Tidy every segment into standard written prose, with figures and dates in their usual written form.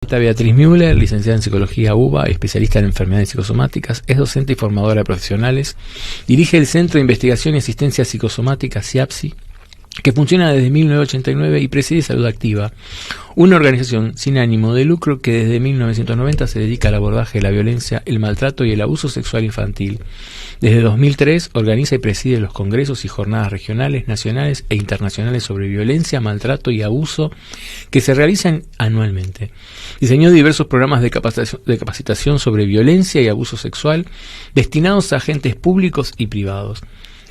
Beatriz Müller, licenciada en Psicología UBA, especialista en enfermedades psicosomáticas, es docente y formadora de profesionales, dirige el Centro de Investigación y Asistencia Psicosomática CIAPSI, que funciona desde 1989 y preside Salud Activa, una organización sin ánimo de lucro que desde 1990 se dedica al abordaje de la violencia, el maltrato y el abuso sexual infantil. Desde 2003 organiza y preside los congresos y jornadas regionales, nacionales e internacionales sobre violencia, maltrato y abuso que se realizan anualmente. Diseñó diversos programas de capacitación sobre violencia y abuso sexual destinados a agentes públicos y privados.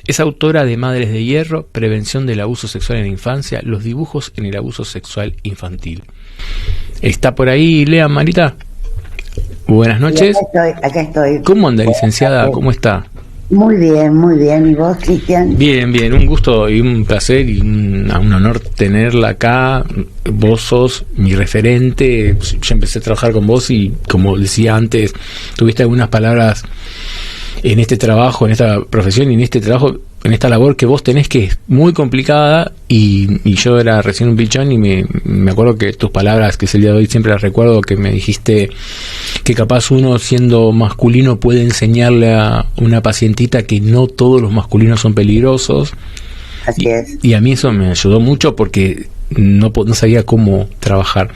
Es autora de Madres de Hierro, Prevención del Abuso Sexual en la Infancia, los dibujos en el abuso sexual infantil. ¿Está por ahí, Lea, Marita? Buenas noches. Sí, acá estoy. ¿Cómo anda, licenciada? ¿Cómo está? Muy bien, muy bien. ¿Y vos, Cristian? Bien, bien. Un gusto y un placer y un honor tenerla acá. Vos sos mi referente. Yo empecé a trabajar con vos y, como decía antes, tuviste algunas palabras en este trabajo, en esta profesión y en este trabajo, en esta labor que vos tenés, que es muy complicada, y yo era recién un pichón y me acuerdo que tus palabras, que es el día de hoy, siempre las recuerdo, que me dijiste que capaz uno, siendo masculino, puede enseñarle a una pacientita que no todos los masculinos son peligrosos. Así es. Y a mí eso me ayudó mucho porque no sabía cómo trabajar.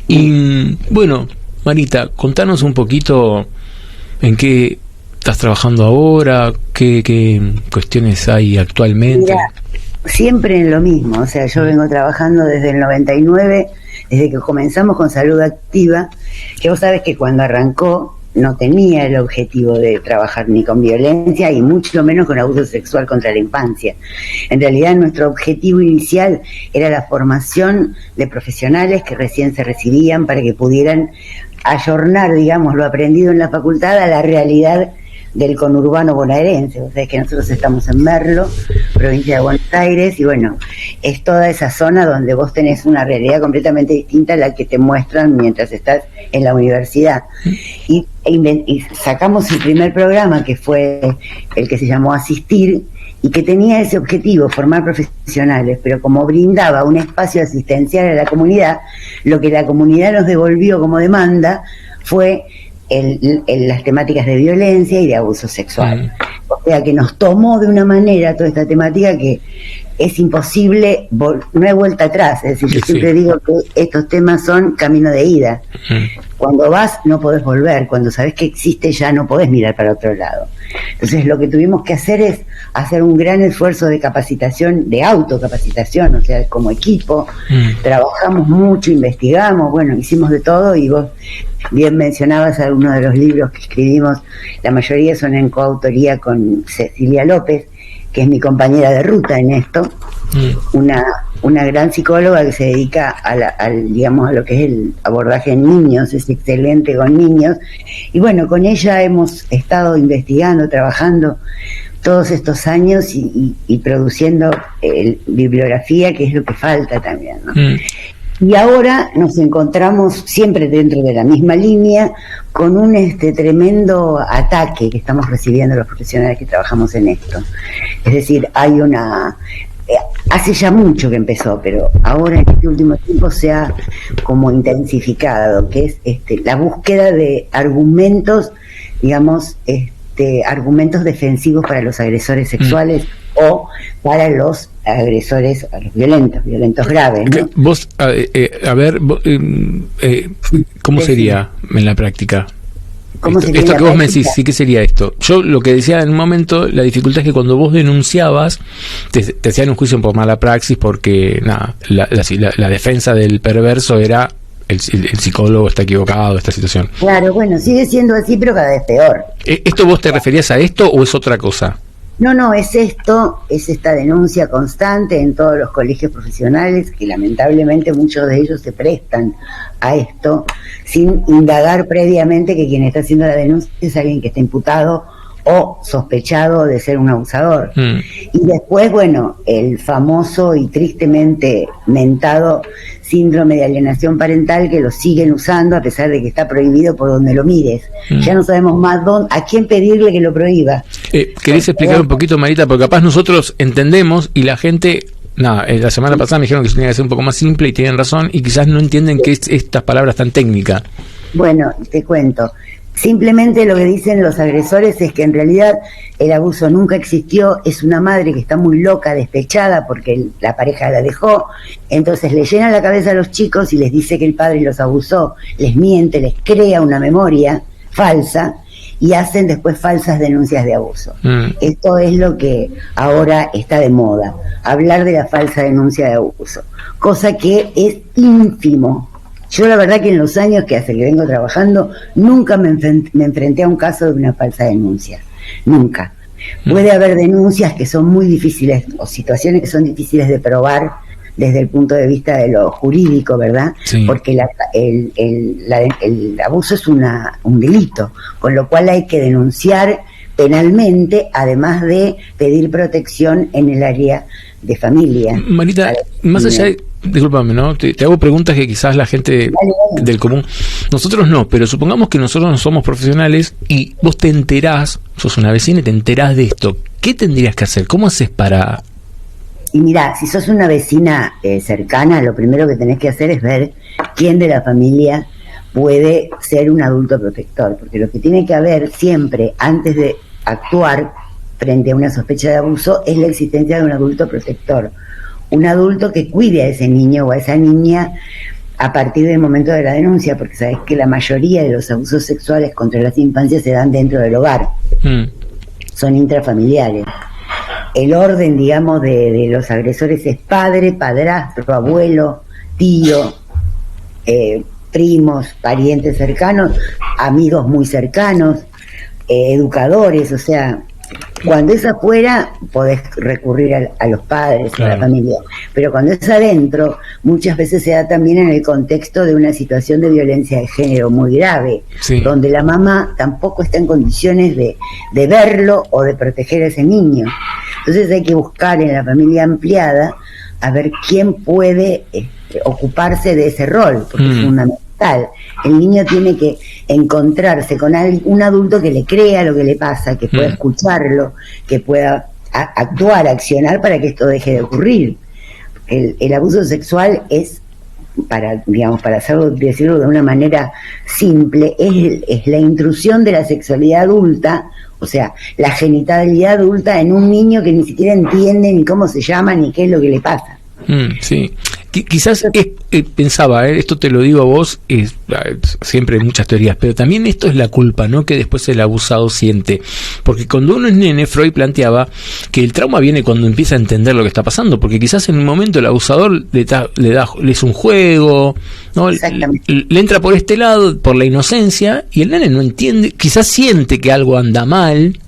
Y bueno, Marita, contanos un poquito en qué estás trabajando ahora, qué cuestiones hay actualmente. Mira, siempre en lo mismo, o sea, yo vengo trabajando desde el 99, desde que comenzamos con Salud Activa, que vos sabés que cuando arrancó no tenía el objetivo de trabajar ni con violencia y mucho menos con abuso sexual contra la infancia. En realidad nuestro objetivo inicial era la formación de profesionales que recién se recibían para que pudieran ayornar, digamos, lo aprendido en la facultad a la realidad del conurbano bonaerense. O sea, es que nosotros estamos en Merlo, provincia de Buenos Aires, y bueno, es toda esa zona donde vos tenés una realidad completamente distinta a la que te muestran mientras estás en la universidad. Y sacamos el primer programa, que fue el que se llamó Asistir, y que tenía ese objetivo, formar profesionales, pero como brindaba un espacio asistencial a la comunidad, lo que la comunidad nos devolvió como demanda fue las temáticas de violencia y de abuso sexual. O sea, que nos tomó de una manera toda esta temática que es imposible, no hay vuelta atrás. Es decir, yo siempre digo que estos temas son camino de ida. Cuando vas no podés volver, cuando sabés que existe ya no podés mirar para otro lado. Entonces lo que tuvimos que hacer es hacer un gran esfuerzo de capacitación, de autocapacitación, o sea, como equipo. Trabajamos mucho, investigamos, bueno, hicimos de todo, y vos bien mencionabas algunos de los libros que escribimos, la mayoría son en coautoría con Cecilia López, que es mi compañera de ruta en esto, una gran psicóloga que se dedica a lo que es el abordaje en niños, es excelente con niños, y bueno, con ella hemos estado investigando, trabajando todos estos años y produciendo bibliografía, que es lo que falta también, ¿no? Y ahora nos encontramos siempre dentro de la misma línea con un tremendo ataque que estamos recibiendo los profesionales que trabajamos en esto. Es decir, hay hace ya mucho que empezó, pero ahora en este último tiempo se ha como intensificado, que es la búsqueda de argumentos, digamos, argumentos defensivos para los agresores sexuales o para los agresores, a los violentos graves, ¿no? Vos, a ver, ¿cómo sería en la práctica? Esto que vos me decís, sí, ¿qué sería esto? Yo lo que decía en un momento, la dificultad es que cuando vos denunciabas, te hacían un juicio por mala praxis, porque la defensa del perverso era el psicólogo está equivocado, esta situación. Claro, bueno, sigue siendo así, pero cada vez peor. ¿Esto vos te referías a esto o es otra cosa? No, es esto, es esta denuncia constante en todos los colegios profesionales, que lamentablemente muchos de ellos se prestan a esto, sin indagar previamente que quien está haciendo la denuncia es alguien que está imputado o sospechado de ser un abusador. Y después, bueno, el famoso y tristemente mentado síndrome de alienación parental, que lo siguen usando a pesar de que está prohibido por donde lo mires. Ya no sabemos más a quién pedirle que lo prohíba. ¿Querés explicar un poquito, Marita? Porque capaz nosotros entendemos y la gente No, la semana pasada me dijeron que tenía que ser un poco más simple y tienen razón, y quizás no entienden que es estas palabras tan técnicas. Bueno, te cuento. Simplemente lo que dicen los agresores es que en realidad el abuso nunca existió, es una madre que está muy loca, despechada porque la pareja la dejó, entonces le llena la cabeza a los chicos y les dice que el padre los abusó, les miente, les crea una memoria falsa y hacen después falsas denuncias de abuso. Esto es lo que ahora está de moda, hablar de la falsa denuncia de abuso, cosa que es ínfimo. Yo la verdad que en los años que hace que vengo trabajando nunca me enfrenté a un caso de una falsa denuncia, nunca. Puede haber denuncias que son muy difíciles o situaciones que son difíciles de probar desde el punto de vista de lo jurídico, ¿verdad? Sí. Porque el abuso es un delito, con lo cual hay que denunciar penalmente, además de pedir protección en el área de familia. Marita, más allá de... Discúlpame, ¿no? Te hago preguntas que quizás la gente del común... Nosotros no, pero supongamos que nosotros no somos profesionales y vos te enterás, sos una vecina y te enterás de esto. ¿Qué tendrías que hacer? ¿Cómo haces para...? Y mirá, si sos una vecina cercana, lo primero que tenés que hacer es ver quién de la familia puede ser un adulto protector, porque lo que tiene que haber siempre, antes de actuar frente a una sospecha de abuso, es la existencia de un adulto protector. Un adulto que cuide a ese niño o a esa niña a partir del momento de la denuncia, porque sabés que la mayoría de los abusos sexuales contra las infancias se dan dentro del hogar, son intrafamiliares. El orden, digamos, de los agresores es padre, padrastro, abuelo, tío, primos, parientes cercanos, amigos muy cercanos, educadores, o sea... Cuando es afuera podés recurrir a los padres, claro, a la familia, pero cuando es adentro muchas veces se da también en el contexto de una situación de violencia de género muy grave, sí, donde la mamá tampoco está en condiciones de verlo o de proteger a ese niño. Entonces hay que buscar en la familia ampliada a ver quién puede ocuparse de ese rol, porque es fundamental. El niño tiene que encontrarse con un adulto que le crea lo que le pasa, que pueda escucharlo, que pueda actuar, accionar para que esto deje de ocurrir. El abuso sexual es, para decirlo de una manera simple, es la intrusión de la sexualidad adulta, o sea, la genitalidad adulta en un niño que ni siquiera entiende ni cómo se llama ni qué es lo que le pasa. Sí. Quizás pensaba, esto te lo digo a vos, siempre hay muchas teorías, pero también esto es la culpa, ¿no?, que después el abusado siente, porque cuando uno es nene, Freud planteaba que el trauma viene cuando empieza a entender lo que está pasando, porque quizás en un momento el abusador le es un juego, ¿no?, le entra por este lado, por la inocencia, y el nene no entiende, quizás siente que algo anda mal.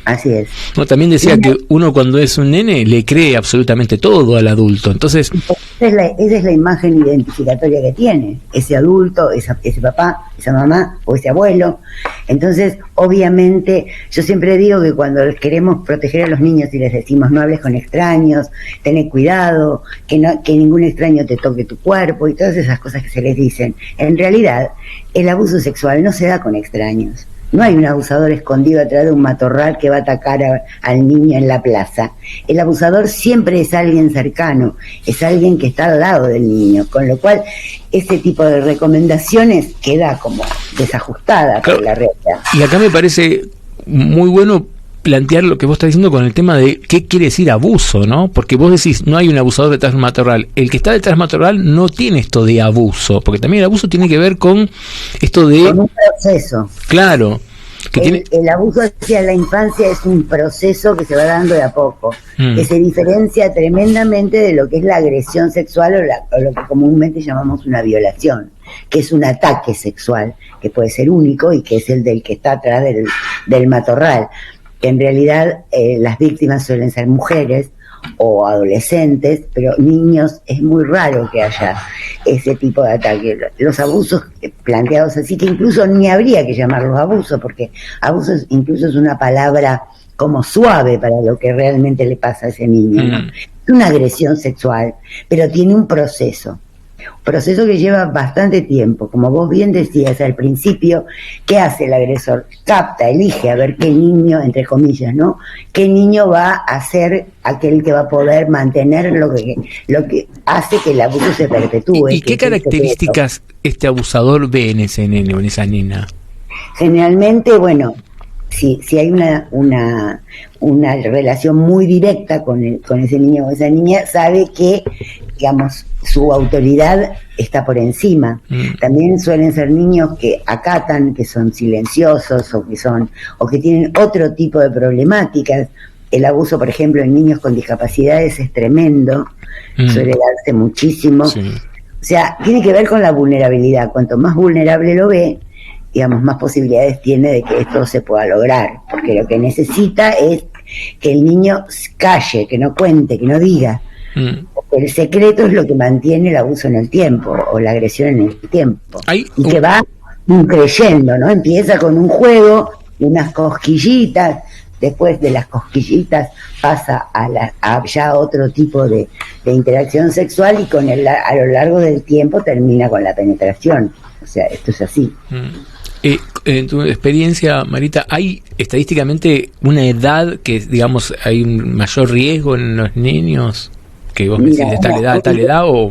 Así es. No, también decía que uno cuando es un nene le cree absolutamente todo al adulto. Entonces, esa es la imagen identificatoria que tiene ese adulto, ese papá, esa mamá o ese abuelo. Entonces, obviamente, yo siempre digo que cuando queremos proteger a los niños y les decimos no hables con extraños, ten cuidado, que ningún extraño te toque tu cuerpo y todas esas cosas que se les dicen, en realidad el abuso sexual no se da con extraños. No hay un abusador escondido atrás de un matorral que va a atacar al niño en la plaza. El abusador siempre es alguien cercano, es alguien que está al lado del niño, con lo cual ese tipo de recomendaciones queda como desajustada por la realidad. Y acá me parece muy bueno plantear lo que vos estás diciendo con el tema de qué quiere decir abuso, ¿no? Porque vos decís, no hay un abusador detrás de un matorral. El que está detrás del matorral no tiene esto de abuso, porque también el abuso tiene que ver con esto de... Con un proceso. Claro. El abuso hacia la infancia es un proceso que se va dando de a poco, que se diferencia tremendamente de lo que es la agresión sexual o lo que comúnmente llamamos una violación, que es un ataque sexual, que puede ser único y que es el del que está atrás del matorral. En realidad las víctimas suelen ser mujeres o adolescentes, pero niños es muy raro que haya ese tipo de ataque. Los abusos planteados así, que incluso ni habría que llamarlos abusos, porque abusos incluso es una palabra como suave para lo que realmente le pasa a ese niño, ¿no? Es una agresión sexual, pero tiene un proceso. Proceso que lleva bastante tiempo. Como vos bien decías al principio, ¿qué hace el agresor? Capta, elige a ver qué niño, entre comillas, ¿no? ¿Qué niño va a ser aquel que va a poder mantener lo que hace que el abuso se perpetúe? ¿Y qué características este abusador ve en ese nene o en esa nena? Generalmente, bueno, si hay una relación muy directa con ese niño o esa niña, sabe que, digamos, su autoridad está por encima. También suelen ser niños que acatan, que son silenciosos o que tienen otro tipo de problemáticas. El abuso, por ejemplo, en niños con discapacidades es tremendo, suele darse muchísimo. Sí. O sea, tiene que ver con la vulnerabilidad. Cuanto más vulnerable lo ve, digamos, más posibilidades tiene de que esto se pueda lograr, porque lo que necesita es que el niño calle, que no cuente, que no diga. El secreto es lo que mantiene el abuso en el tiempo, o la agresión en el tiempo. Y que va creyendo, ¿no? Empieza con un juego, unas cosquillitas, después de las cosquillitas pasa a ya otro tipo de interacción sexual, y a lo largo del tiempo termina con la penetración. O sea, esto es así. En tu experiencia, Marita, ¿hay estadísticamente una edad que, digamos, hay un mayor riesgo en los niños? Que vos me decís de tal edad o...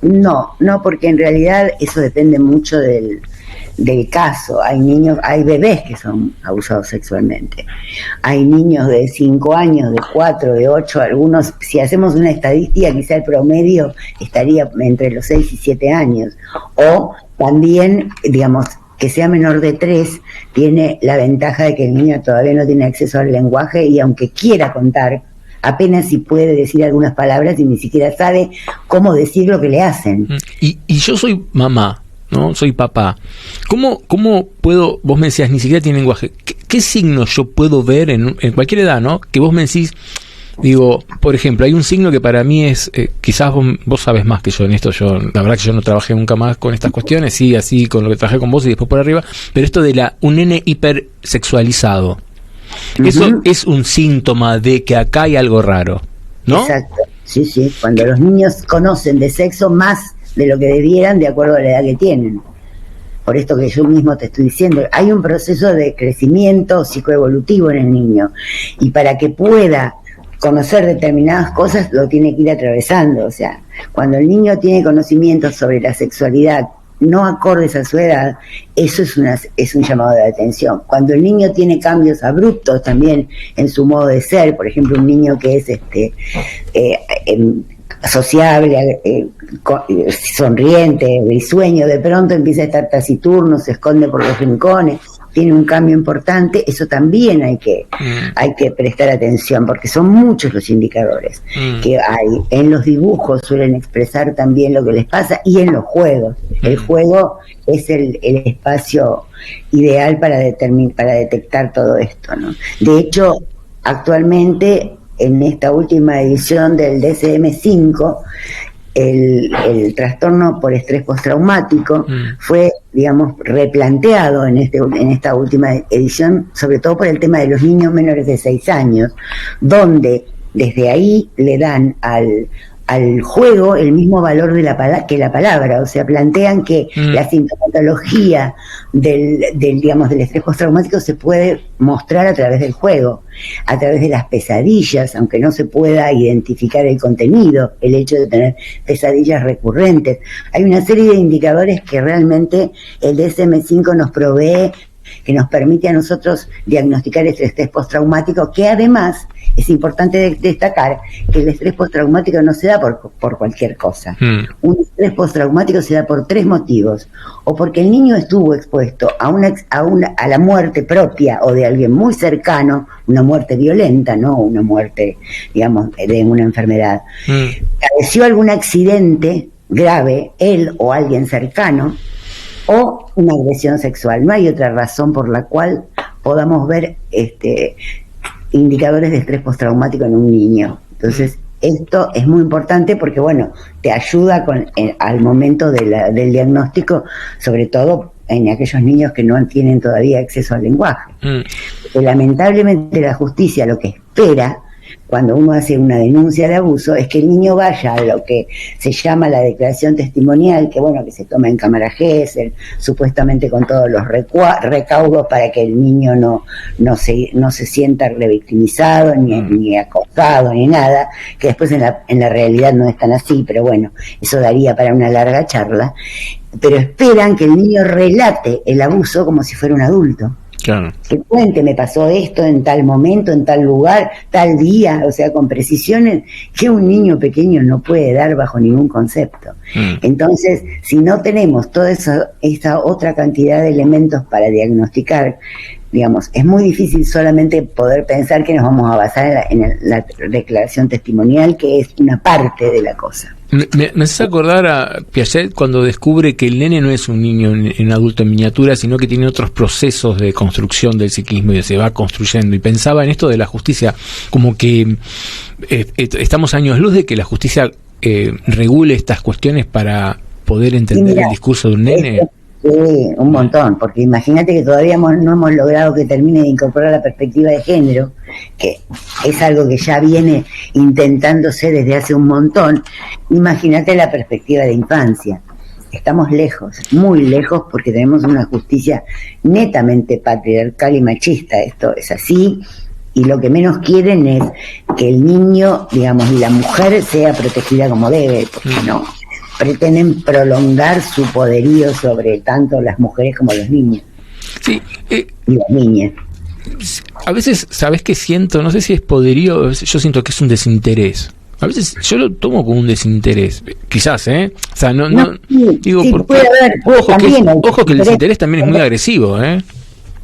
No, porque en realidad eso depende mucho del caso. Hay bebés que son abusados sexualmente. Hay niños de 5 años, de 4, de 8, algunos, si hacemos una estadística, quizá el promedio estaría entre los 6 y 7 años. O también, digamos, que sea menor de 3, tiene la ventaja de que el niño todavía no tiene acceso al lenguaje, y aunque quiera contar, apenas si puede decir algunas palabras y ni siquiera sabe cómo decir lo que le hacen. Y yo soy mamá, ¿no? Soy papá. ¿Cómo puedo, vos me decías, ni siquiera tiene lenguaje? ¿Qué signos yo puedo ver en cualquier edad, ¿no? Que vos me decís, digo, por ejemplo, hay un signo que para mí es, quizás vos sabés más que yo en esto, la verdad que yo no trabajé nunca más con estas cuestiones, sí, así con lo que trabajé con vos y después por arriba, pero esto de un nene hipersexualizado. Eso es un síntoma de que acá hay algo raro, ¿no? Exacto, sí. Cuando los niños conocen de sexo más de lo que debieran de acuerdo a la edad que tienen. Por esto que yo mismo te estoy diciendo, hay un proceso de crecimiento psicoevolutivo en el niño, y para que pueda conocer determinadas cosas lo tiene que ir atravesando. O sea, cuando el niño tiene conocimientos sobre la sexualidad no acordes a su edad, eso es un llamado de atención. Cuando el niño tiene cambios abruptos también en su modo de ser, por ejemplo, un niño que es sociable, sonriente, risueño, de pronto empieza a estar taciturno, se esconde por los rincones, tiene un cambio importante, eso también hay que prestar atención, porque son muchos los indicadores que hay. En los dibujos suelen expresar también lo que les pasa, y en los juegos. El juego es el espacio ideal para detectar todo esto, ¿no? De hecho, actualmente, en esta última edición del DSM-5, el trastorno por estrés postraumático fue, digamos, replanteado en esta última edición, sobre todo por el tema de los niños menores de 6 años, donde desde ahí le dan al juego el mismo valor que la palabra. O sea, plantean que la sintomatología del estrés postraumático se puede mostrar a través del juego, a través de las pesadillas, aunque no se pueda identificar el contenido, el hecho de tener pesadillas recurrentes. Hay una serie de indicadores que realmente el DSM-5 nos provee, que nos permite a nosotros diagnosticar este estrés postraumático, que además es importante destacar que el estrés postraumático no se da por cualquier cosa. Un estrés postraumático se da por 3 motivos: o porque el niño estuvo expuesto a la muerte propia o de alguien muy cercano, una muerte violenta, no una muerte, digamos, de una enfermedad. Padeció algún accidente grave, él o alguien cercano, o una agresión sexual. No hay otra razón por la cual podamos ver indicadores de estrés postraumático en un niño. Entonces, esto es muy importante porque, bueno, te ayuda al momento del diagnóstico, sobre todo en aquellos niños que no tienen todavía acceso al lenguaje. Porque lamentablemente la justicia lo que espera cuando uno hace una denuncia de abuso, es que el niño vaya a lo que se llama la declaración testimonial, que bueno, que se toma en cámara Gesell, supuestamente con todos los recaudos para que el niño no se sienta revictimizado, ni acosado, ni nada, que después en la realidad no es tan así, pero bueno, eso daría para una larga charla. Pero esperan que el niño relate el abuso como si fuera un adulto. Claro. Que cuente, me pasó esto en tal momento, en tal lugar, tal día, o sea, con precisiones que un niño pequeño no puede dar bajo ningún concepto. Entonces, si no tenemos toda esa otra cantidad de elementos para diagnosticar, digamos, es muy difícil solamente poder pensar que nos vamos a basar en la declaración testimonial, que es una parte de la cosa. Me hace acordar a Piaget cuando descubre que el nene no es un niño, un adulto en miniatura, sino que tiene otros procesos de construcción del psiquismo y se va construyendo. Y pensaba en esto de la justicia, como que estamos años luz de que la justicia regule estas cuestiones para poder entender el discurso de un nene. Sí, un montón, porque imagínate que todavía no hemos logrado que termine de incorporar la perspectiva de género, que es algo que ya viene intentándose desde hace un montón. Imagínate la perspectiva de infancia. Estamos lejos, muy lejos, porque tenemos una justicia netamente patriarcal y machista. Esto es así, y lo que menos quieren es que el niño, digamos, y la mujer sea protegida como debe, porque no. Pretenden prolongar su poderío sobre tanto las mujeres como los niños. Sí, y las niñas. A veces, ¿sabes qué siento? No sé si es poderío, yo siento que es un desinterés. A veces yo lo tomo como un desinterés, quizás, ¿eh? O sea, no digo, sí, porque, puede haber, ojo que el desinterés también es muy agresivo, ¿eh?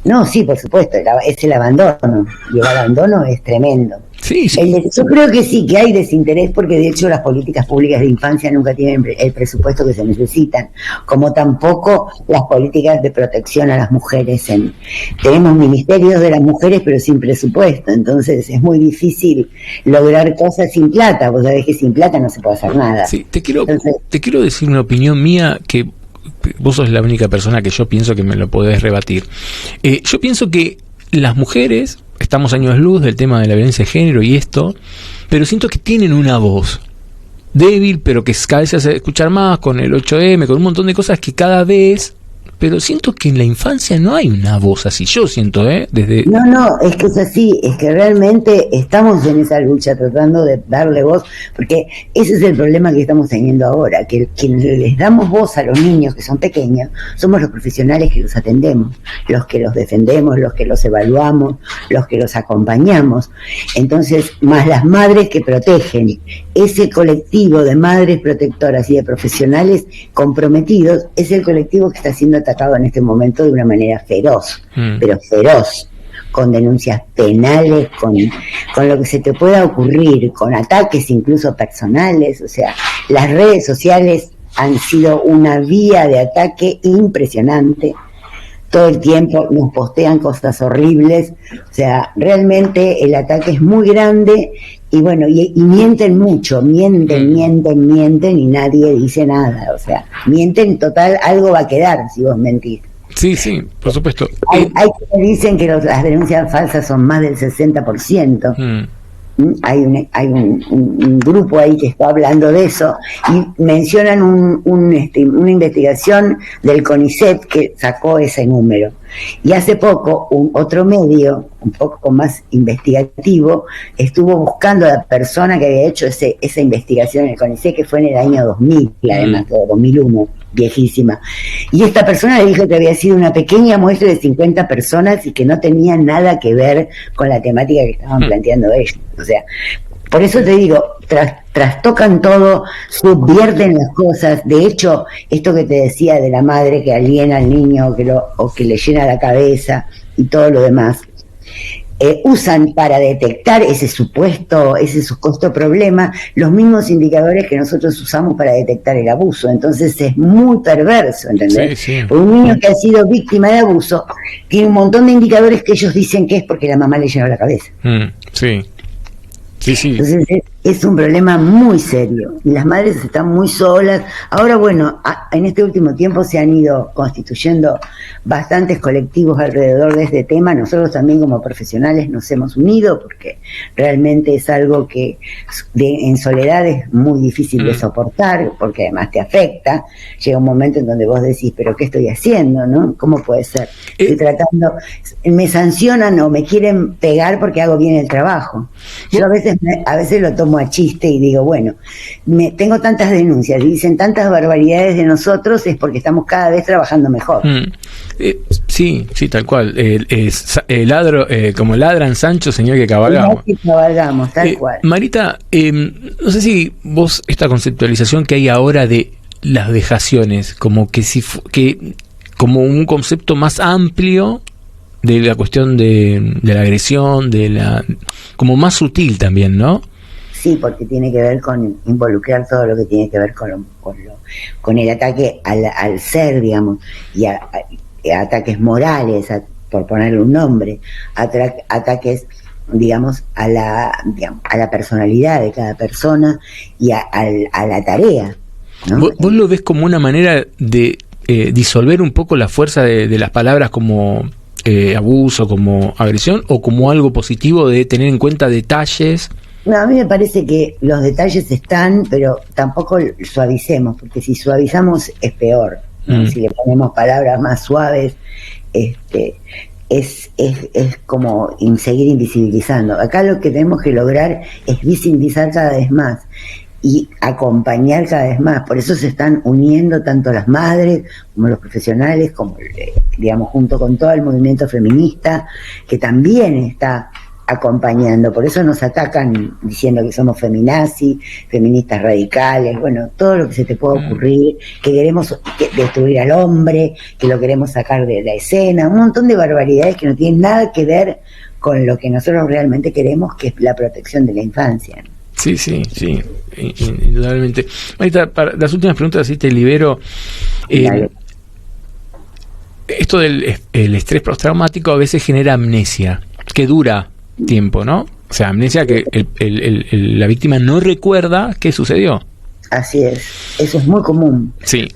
No, sí, por supuesto, es el abandono, y el abandono es tremendo. Sí. Yo creo que sí, que hay desinterés, porque de hecho las políticas públicas de infancia nunca tienen el presupuesto que se necesitan, como tampoco las políticas de protección a las mujeres. Tenemos ministerios de las mujeres, pero sin presupuesto, entonces es muy difícil lograr cosas sin plata. Vos sabés que sin plata no se puede hacer nada. Sí, te quiero decir una opinión mía que vos sos la única persona que yo pienso que me lo podés rebatir. Yo pienso que las mujeres, estamos años luz del tema de la violencia de género y esto, pero siento que tienen una voz débil, pero que cada vez se hace escuchar más con el 8M, con un montón de cosas que cada vez... Pero siento que en la infancia no hay una voz así. Yo siento, desde... No, es que es así. Es que realmente estamos en esa lucha tratando de darle voz, porque ese es el problema que estamos teniendo ahora, que quienes les damos voz a los niños que son pequeños somos los profesionales que los atendemos, los que los defendemos, los que los evaluamos, los que los acompañamos. Entonces, más las madres que protegen. Ese colectivo de madres protectoras y de profesionales comprometidos es el colectivo que está siendo atacado en este momento de una manera feroz, pero feroz, con denuncias penales, con lo que se te pueda ocurrir, con ataques incluso personales. O sea, las redes sociales han sido una vía de ataque impresionante. Todo el tiempo nos postean cosas horribles, o sea, realmente el ataque es muy grande y bueno, y mienten mucho, mienten y nadie dice nada, o sea, mienten, total, algo va a quedar si vos mentís. Sí, por supuesto. Hay que dicen que las denuncias falsas son más del 60%. Hay un grupo ahí que está hablando de eso y mencionan una investigación del CONICET que sacó ese número. Y hace poco otro medio, un poco más investigativo, estuvo buscando a la persona que había hecho esa investigación en el CONICET, que fue en el año 2000, además, de 2001, viejísima. Y esta persona le dijo que había sido una pequeña muestra de 50 personas y que no tenía nada que ver con la temática que estaban planteando ellos. O sea, por eso te digo, trastocan todo, subvierten las cosas. De hecho, esto que te decía de la madre que aliena al niño o que le llena la cabeza y todo lo demás, usan para detectar ese supuesto problema los mismos indicadores que nosotros usamos para detectar el abuso. Entonces es muy perverso, ¿entendés? Sí. Un niño que ha sido víctima de abuso tiene un montón de indicadores que ellos dicen que es porque la mamá le llenó la cabeza. Sí. Entonces Es un problema muy serio. Las madres están muy solas. Ahora, bueno, en este último tiempo se han ido constituyendo bastantes colectivos alrededor de este tema. Nosotros también como profesionales nos hemos unido porque realmente es algo que en soledad es muy difícil de soportar, porque además te afecta. Llega un momento en donde vos decís, ¿pero qué estoy haciendo? ¿No? ¿Cómo puede ser? Estoy tratando, me sancionan o me quieren pegar porque hago bien el trabajo. Yo a veces lo tomo a chiste y digo, bueno, tengo tantas denuncias y dicen tantas barbaridades de nosotros, es porque estamos cada vez trabajando mejor. Sí, tal cual. Ladro, como ladran Sancho, señor que cabalgamos. Tal cual. Marita, no sé si vos, esta conceptualización que hay ahora de las vejaciones, como que como un concepto más amplio de la cuestión de la agresión, como más sutil también, ¿no? Sí, porque tiene que ver con involucrar todo lo que tiene que ver con el ataque al ser, digamos, y ataques morales, por ponerle un nombre, ataques, digamos, a la personalidad de cada persona y a la tarea, ¿no? ¿Vos lo ves como una manera de disolver un poco la fuerza de las palabras como abuso, como agresión, o como algo positivo de tener en cuenta detalles? No, a mí me parece que los detalles están, pero tampoco suavicemos, porque si suavizamos es peor, ¿no? Si le ponemos palabras más suaves, es como seguir invisibilizando. Acá lo que tenemos que lograr es visibilizar cada vez más y acompañar cada vez más. Por eso se están uniendo tanto las madres como los profesionales, como digamos junto con todo el movimiento feminista, que también está acompañando. Por eso nos atacan diciendo que somos feminazis, feministas radicales, bueno, todo lo que se te pueda ocurrir, que queremos destruir al hombre, que lo queremos sacar de la escena, un montón de barbaridades que no tienen nada que ver con lo que nosotros realmente queremos, que es la protección de la infancia. Sí, indudablemente. Marita, para las últimas preguntas, así te libero. Esto del el estrés postraumático a veces genera amnesia, que dura tiempo, ¿no? O sea, amnesia que la víctima no recuerda qué sucedió. Así es, eso es muy común. Sí.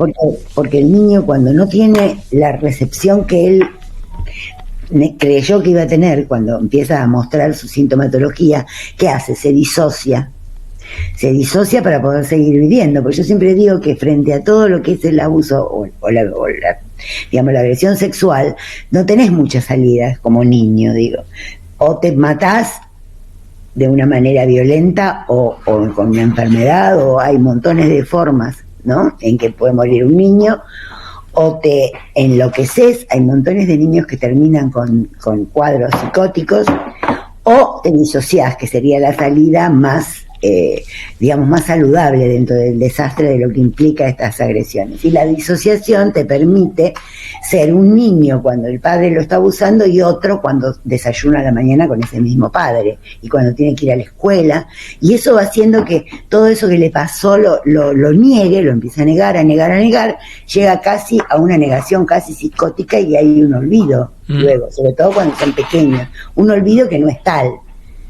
Porque el niño, cuando no tiene la recepción que él creyó que iba a tener, cuando empieza a mostrar su sintomatología, ¿qué hace? Se disocia para poder seguir viviendo. Porque yo siempre digo que frente a todo lo que es el abuso o la digamos, la agresión sexual, no tenés muchas salidas como niño, digo. O te matás de una manera violenta o con una enfermedad, o hay montones de formas, ¿no?, en que puede morir un niño, o te enloqueces. Hay montones de niños que terminan con cuadros psicóticos, o te disociás, que sería la salida más digamos, más saludable dentro del desastre de lo que implica estas agresiones. Y la disociación te permite ser un niño cuando el padre lo está abusando y otro cuando desayuna a la mañana con ese mismo padre y cuando tiene que ir a la escuela, y eso va haciendo que todo eso que le pasó lo niegue, lo empieza a negar, llega casi a una negación casi psicótica, y hay un olvido luego, sobre todo cuando son pequeños, un olvido que no es tal,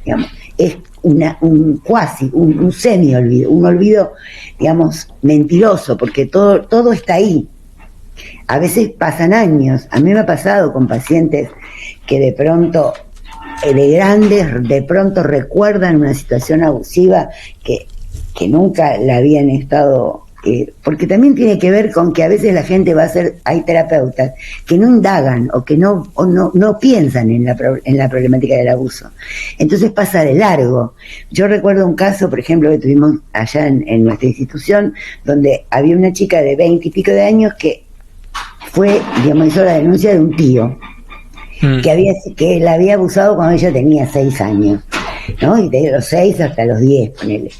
digamos, es un semi-olvido, un olvido, digamos, mentiroso, porque todo está ahí. A veces pasan años. A mí me ha pasado con pacientes que de pronto, de grandes, de pronto recuerdan una situación abusiva que nunca la habían estado... porque también tiene que ver con que a veces la gente hay terapeutas que no indagan o que no piensan en la problemática del abuso, entonces pasa de largo. Yo recuerdo un caso, por ejemplo, que tuvimos allá en nuestra institución, donde había una chica de 20 y pico de años que hizo la denuncia de un tío que la había abusado cuando ella tenía 6 años, ¿no? Y de los 6 hasta los 10, ponele.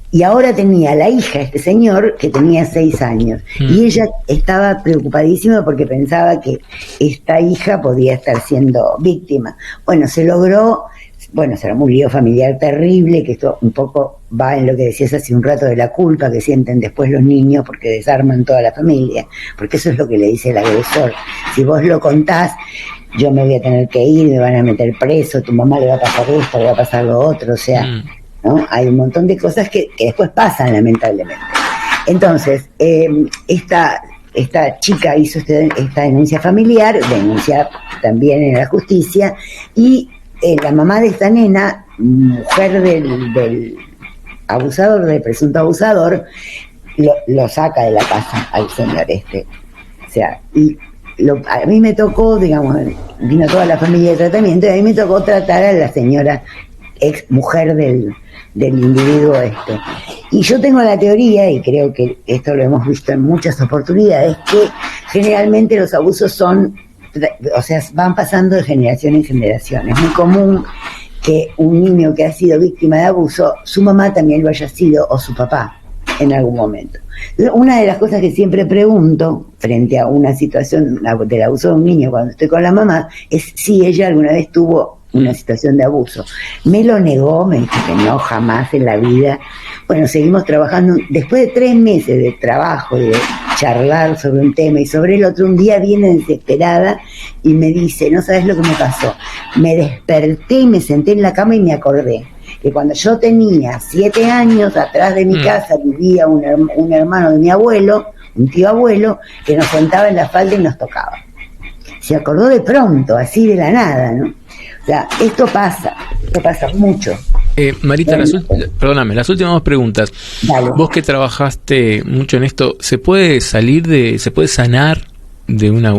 Y ahora tenía la hija, este señor, que tenía 6 años. Y ella estaba preocupadísima porque pensaba que esta hija podía estar siendo víctima. Bueno, se logró, será un lío familiar terrible, que esto un poco va en lo que decías hace un rato de la culpa que sienten después los niños porque desarman toda la familia. Porque eso es lo que le dice el agresor. Si vos lo contás, yo me voy a tener que ir, me van a meter preso, tu mamá le va a pasar esto, le va a pasar lo otro, o sea... ¿no? Hay un montón de cosas que después pasan, lamentablemente. Entonces, esta chica hizo esta denuncia familiar, denuncia también en la justicia, y la mamá de esta nena, mujer del abusador, del presunto abusador, lo saca de la casa al señor O sea, y a mí me tocó, digamos, vino toda la familia de tratamiento, y a mí me tocó tratar a la señora ex mujer del individuo Y yo tengo la teoría, y creo que esto lo hemos visto en muchas oportunidades, que generalmente los abusos van pasando de generación en generación. Es muy común que un niño que ha sido víctima de abuso, su mamá también lo haya sido, o su papá, en algún momento. Una de las cosas que siempre pregunto frente a una situación del abuso de un niño cuando estoy con la mamá es si ella alguna vez tuvo una situación de abuso. Me lo negó, me dijo que no, jamás en la vida. Bueno, seguimos trabajando. Después de 3 meses de trabajo, de charlar sobre un tema y sobre el otro, un día viene desesperada y me dice, no sabes lo que me pasó. Me desperté y me senté en la cama y me acordé que cuando yo tenía 7 años, atrás de mi casa vivía un hermano de mi abuelo, un tío abuelo, que nos sentaba en la falda y nos tocaba. Se acordó de pronto, así de la nada, ¿no? O sea, esto pasa mucho. Marita, las últimas 2 preguntas. Dale. Vos que trabajaste mucho en esto, ¿se puede sanar de una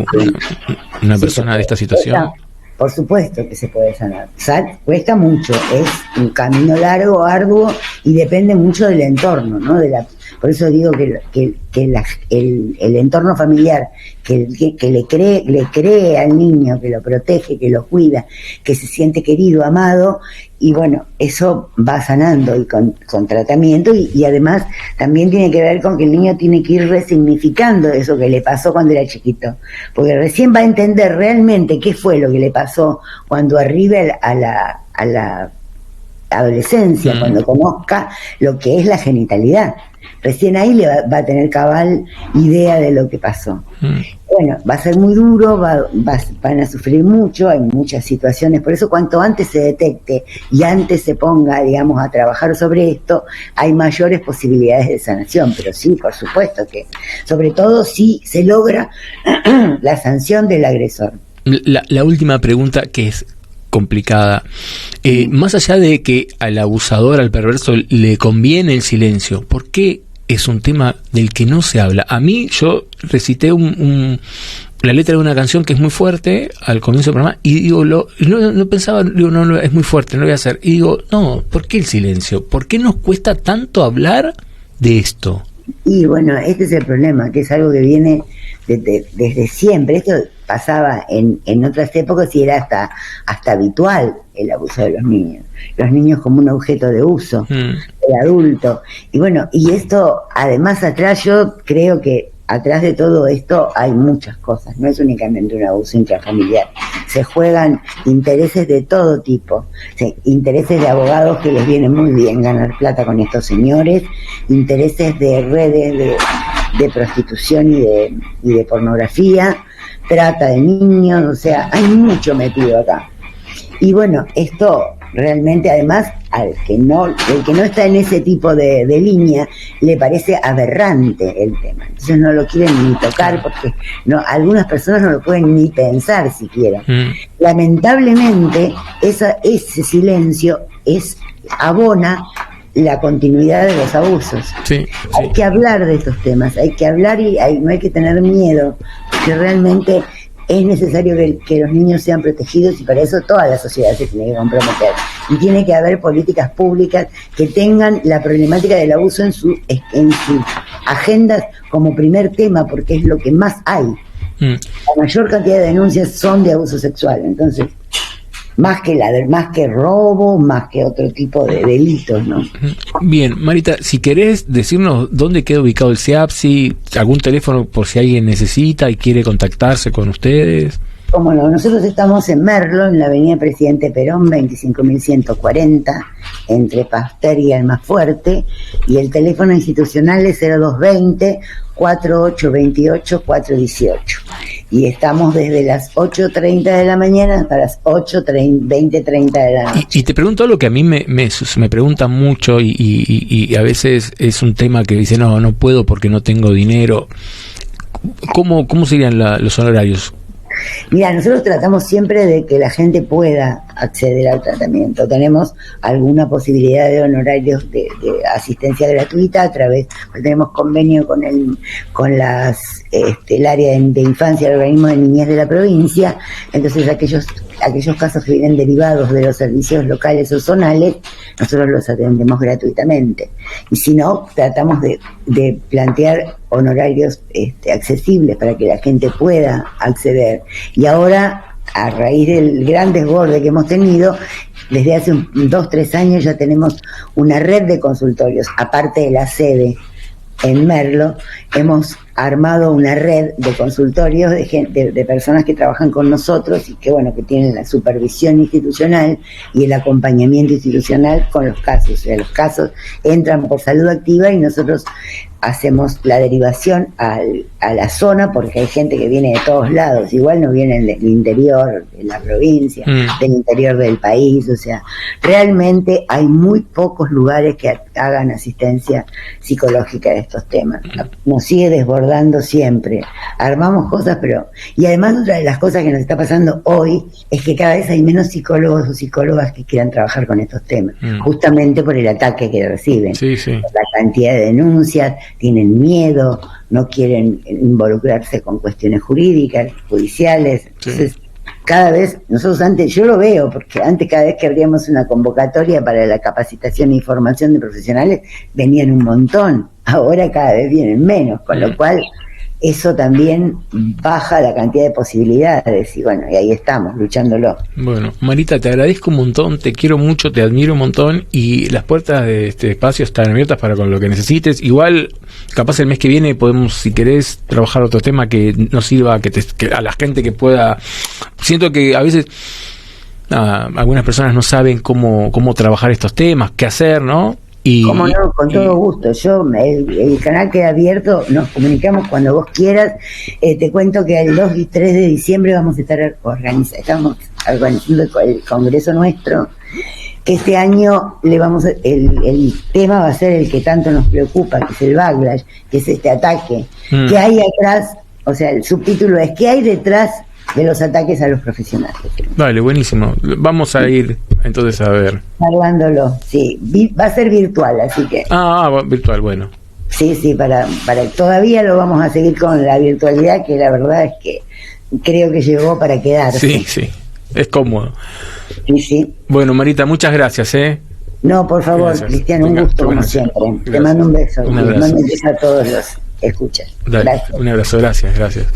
persona de esta situación? Por supuesto que se puede sanar. Cuesta mucho, es un camino largo, arduo, y depende mucho del entorno, ¿no? Por eso digo que el entorno familiar que le cree al niño, que lo protege, que lo cuida, que se siente querido, amado, y bueno, eso va sanando y con tratamiento, y además también tiene que ver con que el niño tiene que ir resignificando eso que le pasó cuando era chiquito, porque recién va a entender realmente qué fue lo que le pasó cuando arribe a la adolescencia, cuando conozca lo que es la genitalidad. Recién ahí le va a tener cabal idea de lo que pasó. Bueno, va a ser muy duro, van a sufrir mucho, hay muchas situaciones, por eso cuanto antes se detecte y antes se ponga, digamos, a trabajar sobre esto, hay mayores posibilidades de sanación. Pero sí, por supuesto que, sobre todo si se logra la sanción del agresor. La última pregunta, que es complicada. Más allá de que al abusador, al perverso, le conviene el silencio, ¿por qué es un tema del que no se habla? A mí, yo recité la letra de una canción que es muy fuerte al comienzo del programa, y digo, no pensaba, digo, no, es muy fuerte, no lo voy a hacer. Y digo, no, ¿por qué el silencio? ¿Por qué nos cuesta tanto hablar de esto? Y bueno, este es el problema, que es algo que viene desde siempre. Esto pasaba en otras épocas y era hasta habitual el abuso de los niños como un objeto de uso, el adulto. Y bueno, y esto además atrás, yo creo que atrás de todo esto hay muchas cosas, no es únicamente un abuso intrafamiliar, se juegan intereses de todo tipo, intereses de abogados que les viene muy bien ganar plata con estos señores, intereses de redes de prostitución y de pornografía, trata de niños, o sea, hay mucho metido acá. Y bueno, esto realmente, además, el que no está en ese tipo de línea, le parece aberrante el tema. Entonces no lo quieren ni tocar, porque algunas personas no lo pueden ni pensar siquiera. Lamentablemente, ese silencio abona la continuidad de los abusos. Sí. Hay que hablar de estos temas, hay que hablar y no hay que tener miedo, porque realmente es necesario que los niños sean protegidos, y para eso toda la sociedad se tiene que comprometer. Y tiene que haber políticas públicas que tengan la problemática del abuso en sus agendas como primer tema, porque es lo que más hay. La mayor cantidad de denuncias son de abuso sexual, entonces más que robo, más que otro tipo de delitos, ¿no? Bien, Marita, si querés decirnos dónde queda ubicado el CIAPSI, algún teléfono por si alguien necesita y quiere contactarse con ustedes. Cómo no, nosotros estamos en Merlo, en la avenida Presidente Perón, 25.140, entre Pasteur y Almafuerte, y el teléfono institucional es 0220 4828 418. y estamos desde las 8:30 de la mañana hasta las 20:30 de la noche. Y te pregunto algo que a mí me preguntan mucho y a veces es un tema que dice, no puedo porque no tengo dinero. ¿Cómo serían los honorarios? Mira, nosotros tratamos siempre de que la gente pueda acceder al tratamiento. Tenemos alguna posibilidad de honorarios de asistencia gratuita a través, pues tenemos convenio con el área de infancia, el organismo de niñez de la provincia. Entonces aquellos casos que vienen derivados de los servicios locales o zonales, nosotros los atendemos gratuitamente. Y si no, tratamos de plantear honorarios accesibles para que la gente pueda acceder. Y ahora, a raíz del gran desborde que hemos tenido, desde hace 2-3 años ya tenemos una red de consultorios, aparte de la sede en Merlo, hemos armado una red de consultorios de personas que trabajan con nosotros y que tienen la supervisión institucional y el acompañamiento institucional con los casos. O sea, los casos entran por Salud Activa y nosotros hacemos la derivación a la zona, porque hay gente que viene de todos lados, igual no vienen del interior de la provincia, del interior del país. O sea, realmente hay muy pocos lugares que hagan asistencia psicológica de estos temas. Nos sigue desbordando siempre, armamos cosas, y además otra de las cosas que nos está pasando hoy es que cada vez hay menos psicólogos o psicólogas que quieran trabajar con estos temas, justamente por el ataque que reciben, la cantidad de denuncias, tienen miedo, no quieren involucrarse con cuestiones jurídicas, judiciales. Entonces, cada vez, nosotros antes, yo lo veo, porque antes cada vez que abríamos una convocatoria para la capacitación e información de profesionales, venían un montón, ahora cada vez vienen menos, con lo cual eso también baja la cantidad de posibilidades y ahí estamos, luchándolo. Bueno, Marita, te agradezco un montón, te quiero mucho, te admiro un montón y las puertas de este espacio están abiertas para con lo que necesites. Igual, capaz el mes que viene podemos, si querés, trabajar otro tema que nos sirva, que a la gente que pueda. Siento que a veces algunas personas no saben cómo trabajar estos temas, qué hacer, ¿no? Como no, con todo gusto. El canal queda abierto, nos comunicamos cuando vos quieras. Te cuento que el 2 y 3 de diciembre vamos a estar estamos organizando el congreso nuestro. Este año el tema va a ser el que tanto nos preocupa, que es el backlash, que es este ataque. ¿Qué hay atrás? O sea, el subtítulo es ¿qué hay detrás de los ataques a los profesionales? Vale, buenísimo. Vamos a ir entonces a ver. Hablándolo, sí. Va a ser virtual, así que. Virtual, bueno. Sí, para todavía lo vamos a seguir con la virtualidad, que la verdad es que creo que llegó para quedarse. Sí, es cómodo. Sí. Bueno, Marita, muchas gracias, No, por favor, gracias. Cristian, un gusto como siempre. Gracias. Te mando un beso. Un abrazo. Mando un beso a todos los escuchas. Dale, gracias. Un abrazo, gracias.